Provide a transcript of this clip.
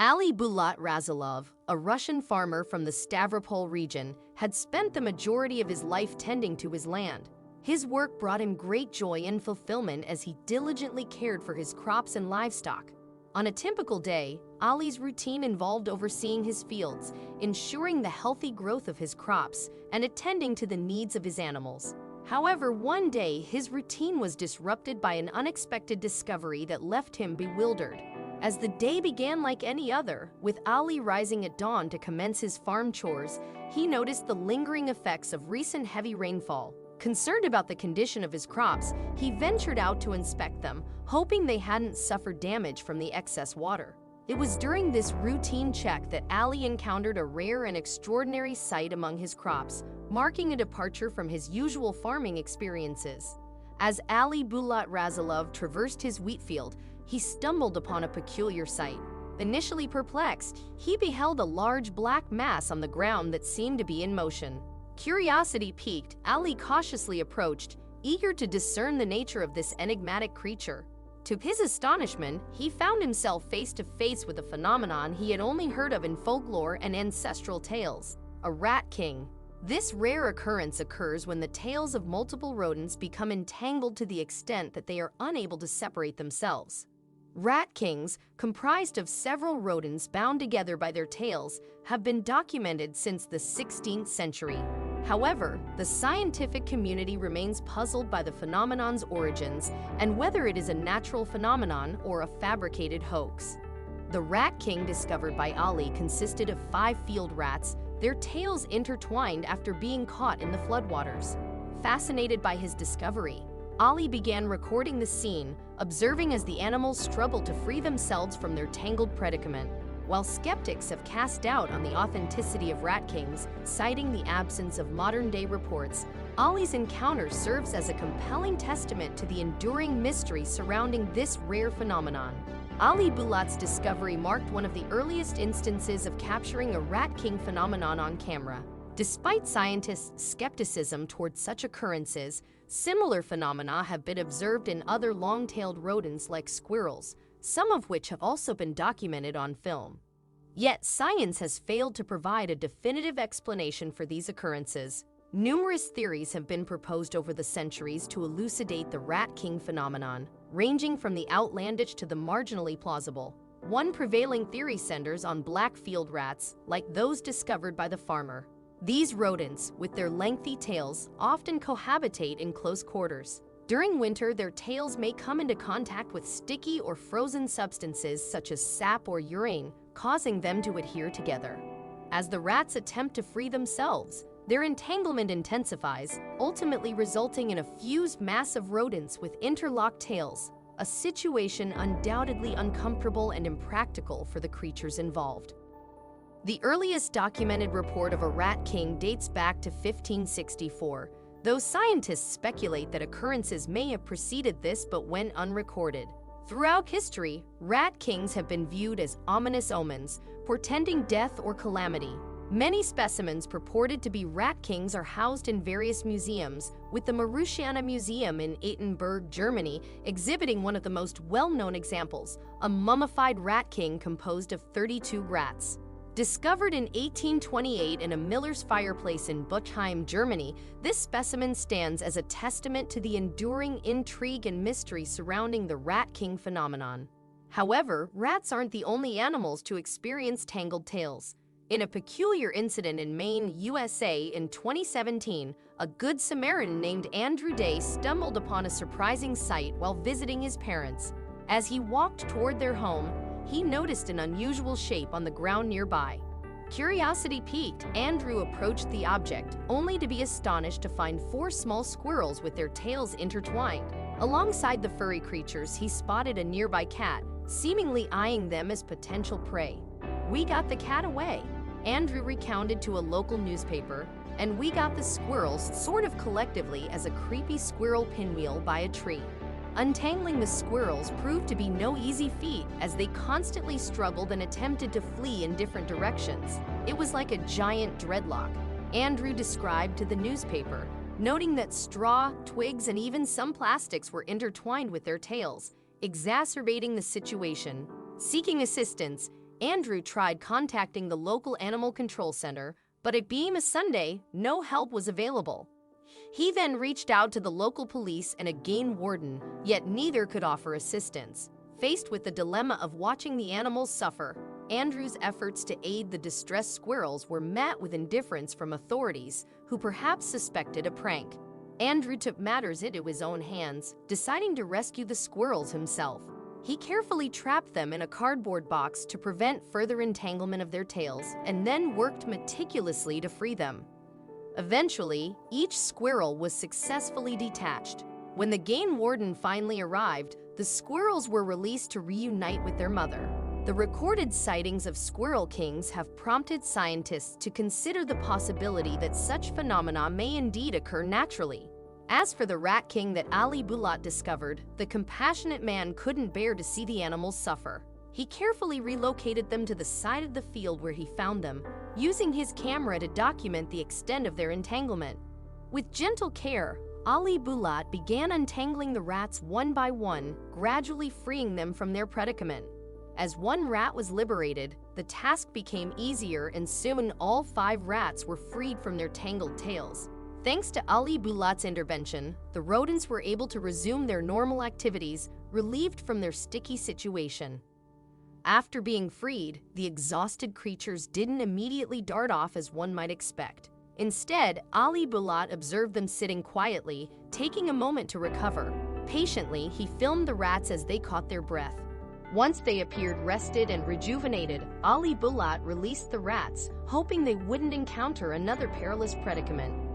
Ali Bulat Razilov, a Russian farmer from the Stavropol region, had spent the majority of his life tending to his land. His work brought him great joy and fulfillment as he diligently cared for his crops and livestock. On a typical day, Ali's routine involved overseeing his fields, ensuring the healthy growth of his crops, and attending to the needs of his animals. However, one day, his routine was disrupted by an unexpected discovery that left him bewildered. As the day began like any other, with Ali rising at dawn to commence his farm chores, he noticed the lingering effects of recent heavy rainfall. Concerned about the condition of his crops, he ventured out to inspect them, hoping they hadn't suffered damage from the excess water. It was during this routine check that Ali encountered a rare and extraordinary sight among his crops, marking a departure from his usual farming experiences. As Ali Bulat Razilov traversed his wheat field, he stumbled upon a peculiar sight. Initially perplexed, he beheld a large black mass on the ground that seemed to be in motion. Curiosity piqued, Ali cautiously approached, eager to discern the nature of this enigmatic creature. To his astonishment, he found himself face to face with a phenomenon he had only heard of in folklore and ancestral tales: a rat king. This rare occurrence occurs when the tails of multiple rodents become entangled to the extent that they are unable to separate themselves. Rat kings, comprised of several rodents bound together by their tails, have been documented since the 16th century. However, the scientific community remains puzzled by the phenomenon's origins and whether it is a natural phenomenon or a fabricated hoax. The rat king discovered by Ali consisted of 5 field rats, their tails intertwined after being caught in the floodwaters. Fascinated by his discovery, Ali began recording the scene, observing as the animals struggled to free themselves from their tangled predicament. While skeptics have cast doubt on the authenticity of rat kings, citing the absence of modern-day reports, Ali's encounter serves as a compelling testament to the enduring mystery surrounding this rare phenomenon. Ali Bulat's discovery marked one of the earliest instances of capturing a rat king phenomenon on camera. Despite scientists' skepticism toward such occurrences, similar phenomena have been observed in other long-tailed rodents like squirrels, some of which have also been documented on film. Yet science has failed to provide a definitive explanation for these occurrences. Numerous theories have been proposed over the centuries to elucidate the rat king phenomenon, ranging from the outlandish to the marginally plausible. One prevailing theory centers on black field rats, like those discovered by the farmer. These rodents, with their lengthy tails, often cohabitate in close quarters. During winter, their tails may come into contact with sticky or frozen substances such as sap or urine, causing them to adhere together. As the rats attempt to free themselves, their entanglement intensifies, ultimately resulting in a fused mass of rodents with interlocked tails, a situation undoubtedly uncomfortable and impractical for the creatures involved. The earliest documented report of a rat king dates back to 1564, though scientists speculate that occurrences may have preceded this but went unrecorded. Throughout history, rat kings have been viewed as ominous omens, portending death or calamity. Many specimens purported to be rat kings are housed in various museums, with the Maruschiana Museum in Ettenberg, Germany, exhibiting one of the most well-known examples, a mummified rat king composed of 32 rats. Discovered in 1828 in a miller's fireplace in Buchheim, Germany, this specimen stands as a testament to the enduring intrigue and mystery surrounding the rat king phenomenon. However, rats aren't the only animals to experience tangled tails. In a peculiar incident in Maine, USA in 2017, a Good Samaritan named Andrew Day stumbled upon a surprising sight while visiting his parents. As he walked toward their home, he noticed an unusual shape on the ground nearby. Curiosity piqued, Andrew approached the object, only to be astonished to find 4 small squirrels with their tails intertwined. Alongside the furry creatures, he spotted a nearby cat, seemingly eyeing them as potential prey. "We got the cat away," Andrew recounted to a local newspaper, "and we got the squirrels sort of collectively as a creepy squirrel pinwheel by a tree." Untangling the squirrels proved to be no easy feat as they constantly struggled and attempted to flee in different directions. It was like a giant dreadlock, Andrew described to the newspaper, noting that straw, twigs, and even some plastics were intertwined with their tails, exacerbating the situation. Seeking assistance, Andrew tried contacting the local animal control center, but it being a Sunday, no help was available. He then reached out to the local police and a game warden, yet neither could offer assistance. Faced with the dilemma of watching the animals suffer, Andrew's efforts to aid the distressed squirrels were met with indifference from authorities, who perhaps suspected a prank. Andrew took matters into his own hands, deciding to rescue the squirrels himself. He carefully trapped them in a cardboard box to prevent further entanglement of their tails, and then worked meticulously to free them. Eventually, each squirrel was successfully detached. When the game warden finally arrived, the squirrels were released to reunite with their mother. The recorded sightings of squirrel kings have prompted scientists to consider the possibility that such phenomena may indeed occur naturally. As for the rat king that Ali Bulat discovered, the compassionate man couldn't bear to see the animals suffer. He carefully relocated them to the side of the field where he found them, using his camera to document the extent of their entanglement. With gentle care, Ali Bulat began untangling the rats one by one, gradually freeing them from their predicament. As one rat was liberated, the task became easier, and soon all 5 rats were freed from their tangled tails. Thanks to Ali Bulat's intervention, the rodents were able to resume their normal activities, relieved from their sticky situation. After being freed, the exhausted creatures didn't immediately dart off as one might expect. Instead, Ali Bulat observed them sitting quietly, taking a moment to recover. Patiently, he filmed the rats as they caught their breath. Once they appeared rested and rejuvenated, Ali Bulat released the rats, hoping they wouldn't encounter another perilous predicament.